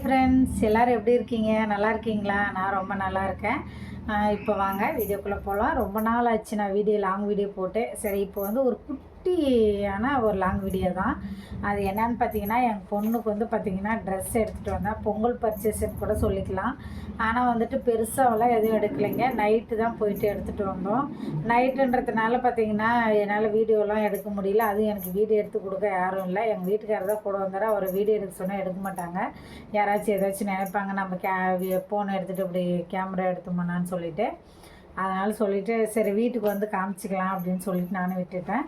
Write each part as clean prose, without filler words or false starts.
Friends, எல்லோரும் எப்படி இருக்கீங்க? நல்லா இருக்கீங்களா? நான் ரொம்ப நல்லா இருக்கேன். இப்போ வாங்க வீடியோக்குள்ளே போகலாம். ரொம்ப நாள் ஆச்சு நான் லாங் வீடியோ போட்டு. சரி, இப்போ வந்து ஒரு குட்டியான ஒரு லாங் வீடியோ தான். அது என்னன்னு பார்த்தீங்கன்னா, என் பொண்ணுக்கு வந்து பார்த்திங்கன்னா ட்ரெஸ் எடுத்துகிட்டு வந்தேன். பொங்கல் பர்ச்சேஸ்ன்னு கூட சொல்லிக்கலாம். ஆனால் வந்துட்டு பெருசாகலாம் எதுவும் எடுக்கலைங்க. நைட்டு தான் போயிட்டு எடுத்துகிட்டு வந்தோம். நைட்டுன்றதுனால பார்த்திங்கன்னா என்னால் வீடியோலாம் எடுக்க முடியல. அதுவும் எனக்கு வீடியோ எடுத்து கொடுக்க யாரும் இல்லை. எங்கள் வீட்டுக்காரர் தான் கூட வந்தார். அவர் வீடியோ எடுக்க சொன்னால் எடுக்க மாட்டாங்க. யாராச்சும் ஏதாச்சும் நினைப்பாங்க நம்ம ஃபோன் எடுத்துகிட்டு இப்படி கேமரா எடுத்தோம்னான்னு சொல்லிவிட்டு, அதனால் சொல்லிவிட்டு சரி வீட்டுக்கு வந்து காமிச்சிக்கலாம் அப்படின்னு சொல்லிட்டு நானும் விட்டுட்டேன்.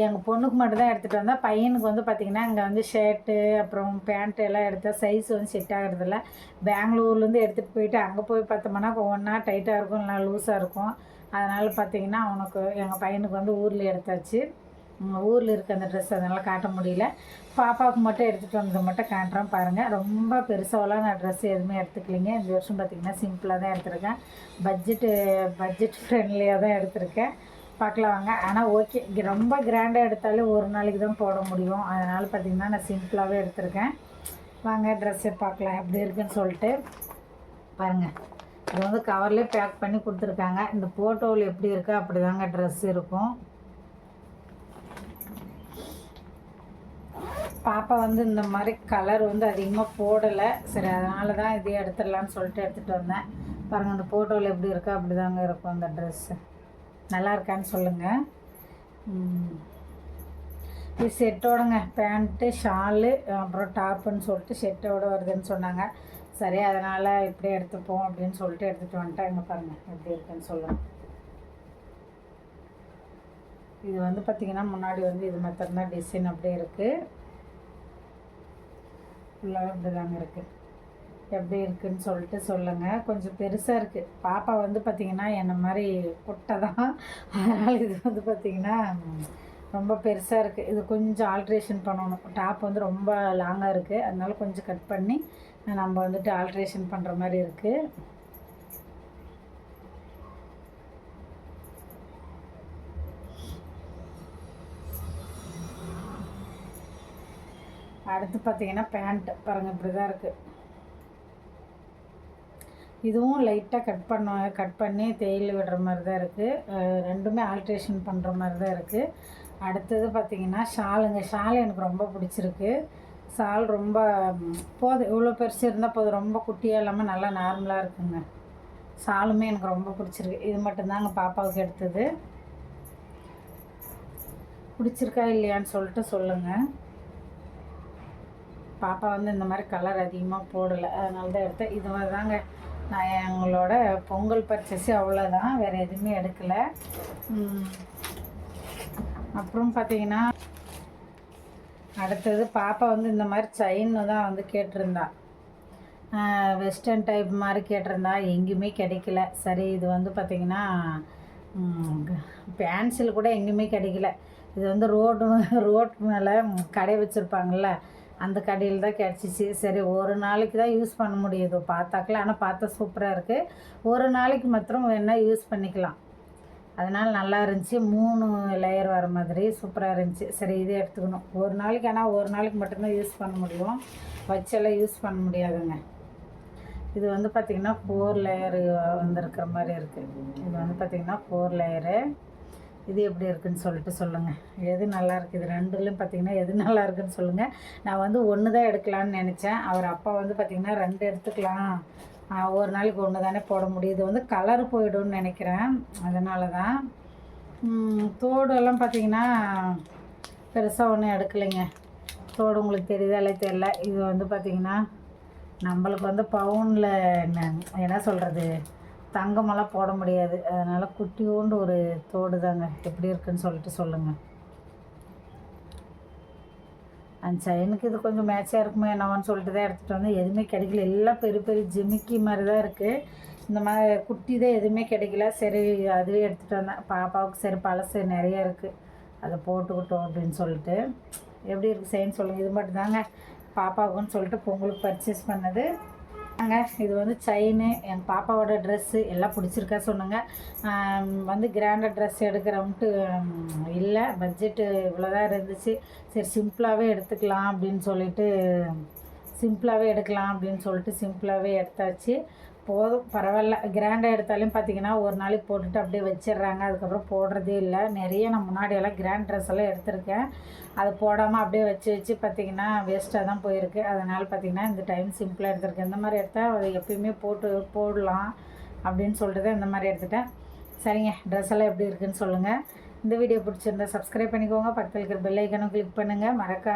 எங்கள் பொண்ணுக்கு மட்டும் தான் எடுத்துகிட்டு வந்தேன். பையனுக்கு வந்து பார்த்திங்கன்னா இங்கே வந்து ஷர்ட்டு அப்புறம் பேண்ட்டு எல்லாம் எடுத்தால் சைஸ் வந்து செட் ஆகிறதில்ல. பெங்களூர்லேருந்து எடுத்துகிட்டு போயிட்டு அங்கே போய் பார்த்தோம்னா ஒன்றா டைட்டாக இருக்கும், இல்லைனா லூஸாக இருக்கும். அதனால் பார்த்திங்கன்னா அவனுக்கு எங்கள் பையனுக்கு வந்து ஊரில் எடுத்தாச்சு. ஊரில் இருக்க அந்த ட்ரெஸ் அதனால் காட்ட முடியல. பாப்பாவுக்கு மட்டும் எடுத்துகிட்டு வந்தது மட்டும் காட்டுறேன் பாருங்கள். ரொம்ப பெருசாகலாம் நான் ட்ரெஸ் எதுவுமே எடுத்துக்கலைங்க. இந்த வருஷம் பார்த்திங்கன்னா சிம்பிளாக தான் எடுத்திருக்கேன். பட்ஜெட் ஃப்ரெண்ட்லியாக தான் எடுத்திருக்கேன். பார்க்கலாம் வாங்க. ஆனால் ஓகே, ரொம்ப கிராண்டாக எடுத்தாலே ஒரு நாளைக்கு தான் போட முடியும். அதனால் பார்த்திங்கன்னா நான் சிம்பிளாகவே எடுத்திருக்கேன். வாங்க ட்ரெஸ்ஸை பார்க்கலாம் எப்படி இருக்குன்னு சொல்லிட்டு பாருங்கள். இது வந்து கவர்லேயே பேக் பண்ணி கொடுத்துருக்காங்க. இந்த ஃபோட்டோவில் எப்படி இருக்கோ அப்படி தாங்க ட்ரெஸ் இருக்கும். பாப்பா வந்து இந்த மாதிரி கலர் வந்து அதிகமாக போடலை. சரி, அதனால தான் இதே எடுத்துடலான்னு சொல்லிட்டு எடுத்துகிட்டு வந்தேன். பாருங்கள், அந்த ஃபோட்டோவில் எப்படி இருக்கோ அப்படி தாங்க இருக்கும் அந்த ட்ரெஸ்ஸு. நல்லா இருக்கான்னு சொல்லுங்கள். இது செட்டோடங்க, பேண்ட்டு ஷாலு அப்புறம் டாப்புன்னு சொல்லிட்டு செட்டோடு வருதுன்னு சொன்னாங்க. சரி, அதனால் இப்படியே எடுத்துப்போம் அப்படின்னு சொல்லிட்டு எடுத்துகிட்டு வந்துட்டேன். இங்கே பாருங்கள் எப்படி இருக்குன்னு சொல்லுங்கள். இது வந்து பார்த்திங்கன்னா முன்னாடி வந்து இது மாத்திரம் தான் டிசைன் அப்படியே இருக்குது. ஃபுல்லாக இப்படி தாங்க இருக்குது. எப்படி இருக்குதுன்னு சொல்லிட்டு சொல்லுங்கள். கொஞ்சம் பெருசாக இருக்குது. பாப்பா வந்து பார்த்திங்கன்னா என்னை மாதிரி பொட்டை தான். அதனால் இது வந்து பார்த்திங்கன்னா ரொம்ப பெருசாக இருக்குது. இது கொஞ்சம் ஆல்ட்ரேஷன் பண்ணணும். டாப் வந்து ரொம்ப லாங்காக இருக்குது. அதனால கொஞ்சம் கட் பண்ணி நம்ம வந்துட்டு ஆல்ட்ரேஷன் பண்ணுற மாதிரி இருக்குது. அடுத்து பார்த்திங்கன்னா பேண்ட் பாருங்கள் இப்படி தான் இருக்குது. இதுவும் லைட்டாக கட் பண்ணி தேயில் விடுற மாதிரி தான் இருக்குது. ரெண்டுமே ஆல்ட்ரேஷன் பண்ணுற மாதிரி தான் இருக்குது. அடுத்தது பார்த்திங்கன்னா ஷாலுங்க. ஷால் எனக்கு ரொம்ப பிடிச்சிருக்கு. ஷால் ரொம்ப போதும், இவ்வளோ பெருசு இருந்தால் போதும். ரொம்ப குட்டியாக இல்லாமல் நல்லா நார்மலாக இருக்குங்க. ஷாலுமே எனக்கு ரொம்ப பிடிச்சிருக்கு. இது மட்டும்தாங்க பாப்பாவுக்கு எடுத்தது. பிடிச்சிருக்கா இல்லையான்னு சொல்லிட்டு சொல்லுங்கள். பாப்பா வந்து இந்த மாதிரி கலர் அதிகமாக போடலை, அதனால தான் எடுத்தேன். இது மாதிரி தாங்க நான் எங்களோட பொங்கல் பர்ச்சேஸு அவ்வளோதான், வேறு எதுவுமே எடுக்கலை. அப்புறம் பார்த்திங்கன்னா அடுத்தது பாப்பா வந்து இந்த மாதிரி செயின் தான் வந்து கேட்டிருந்தா. வெஸ்டர்ன் டைப் மாதிரி கேட்டிருந்தா, எங்கேயுமே கிடைக்கல. சரி, இது வந்து பார்த்திங்கன்னா பேன்சில் கூட எங்கேயுமே கிடைக்கல. இது வந்து ரோட்டு மேலே கடை வச்சுருப்பாங்கள்ல, அந்த கடையில் தான் கிடச்சிச்சு. சரி, ஒரு நாளைக்கு தான் யூஸ் பண்ண முடியுது பார்த்தாக்கல. ஆனால் பார்த்தா சூப்பராக இருக்குது. ஒரு நாளைக்கு மாத்திரம் வேணால் யூஸ் பண்ணிக்கலாம். அதனால் நல்லா இருந்துச்சு. 3 லேயர் வர மாதிரி சூப்பராக இருந்துச்சு. சரி, இதே எடுத்துக்கணும் ஒரு நாளைக்கு. ஆனால் ஒரு நாளைக்கு மட்டும்தான் யூஸ் பண்ண முடியும், வச்செல்லாம் யூஸ் பண்ண முடியாதுங்க. இது வந்து பார்த்திங்கன்னா 4 லேயரு வந்துருக்கிற மாதிரி இருக்குது. இது வந்து பார்த்திங்கன்னா 4 லேயரு. இது எப்படி இருக்குதுன்னு சொல்லிட்டு சொல்லுங்கள். எது நல்லா இருக்குது? இது ரெண்டுலேயும் பார்த்திங்கன்னா எது நல்லா இருக்குதுன்னு சொல்லுங்கள். நான் வந்து 1 தான் எடுக்கலான்னு நினச்சேன். அவர் அப்பா வந்து பார்த்திங்கன்னா 2 எடுத்துக்கலாம், ஒரு நாளைக்கு 1 தானே போட முடியுது. வந்து கலர் போய்டும்னு நினைக்கிறேன், அதனால தான். தோடெல்லாம் பார்த்திங்கன்னா பெருசாக ஒன்றும் எடுக்கலைங்க. தோடு உங்களுக்கு தெரியுதாலே தெரில. இது வந்து பார்த்திங்கன்னா நம்மளுக்கு வந்து பவுனில் என்ன சொல்கிறது, தங்கமெல்லாம் போட முடியாது. அதனால் குட்டியோண்டு ஒரு தோடு தாங்க. எப்படி இருக்குன்னு சொல்லிட்டு சொல்லுங்கள். அந்த செயினுக்கு இது கொஞ்சம் மேட்சாக இருக்குமோ என்னவான்னு சொல்லிட்டு தான் எடுத்துகிட்டு வந்து. எதுவுமே கிடைக்கல. எல்லாம் பெரிய பெரிய ஜிமிக்கி மாதிரி தான் இருக்குது. இந்த மாதிரி குட்டி தான் எதுவுமே கிடைக்கல. சரி, அதுவே எடுத்துகிட்டு வந்தேன் பாப்பாவுக்கு. சரி, பழசு நிறைய இருக்குது, அதை போட்டுக்கிட்டோம் அப்படின்னு சொல்லிட்டு. எப்படி இருக்குது செயின் சொல்லுங்கள். இது மட்டும் தாங்க பாப்பாவுக்குன்னு சொல்லிட்டு பொங்கலுக்கு பர்ச்சேஸ் பண்ணது. இது வந்து செயினு, என் பாப்பாவோட ட்ரெஸ்ஸு எல்லாம் பிடிச்சிருக்கா சொன்னாங்க. வந்து கிராண்டாக ட்ரெஸ் எடுக்கிறவன்ட்டு இல்லை, பட்ஜெட்டு இவ்வளோ தான் இருந்துச்சு. சரி, சிம்பிளாகவே எடுத்துக்கலாம் அப்படின்னு சொல்லிட்டு சிம்பிளாகவே எடுக்கலாம் அப்படின்னு சொல்லிட்டு சிம்பிளாகவே எடுத்தாச்சு. போதும், பரவாயில்ல. கிராண்டாக எடுத்தாலும் பார்த்திங்கன்னா ஒரு நாளைக்கு போட்டுட்டு அப்படியே வச்சிடுறாங்க, அதுக்கப்புறம் போடுறதே இல்லை. நிறைய நான் முன்னாடியெல்லாம் கிராண்ட் ட்ரெஸ் எல்லாம் எடுத்திருக்கேன், அதை போடாமல் அப்படியே வச்சு வச்சு பார்த்திங்கன்னா வேஸ்ட்டாக தான் போயிருக்கு. அதனால் பார்த்திங்கன்னா இந்த டைம் சிம்பிளாக எடுத்திருக்கேன். இந்த மாதிரி எடுத்தால் அதை எப்பயுமே போடலாம் அப்படின்னு சொல்லிட்டு தான் இந்த மாதிரி எடுத்துட்டேன். சரிங்க, ட்ரெஸ் எல்லாம் எப்படி இருக்குதுன்னு சொல்லுங்கள். இந்த வீடியோ பிடிச்சிருந்தா சப்ஸ்கிரைப் பண்ணிக்கோங்க, பக்கத்தில் இருக்கிற பெல் ஐக்கனும் கிளிக் பண்ணுங்கள். மறக்காம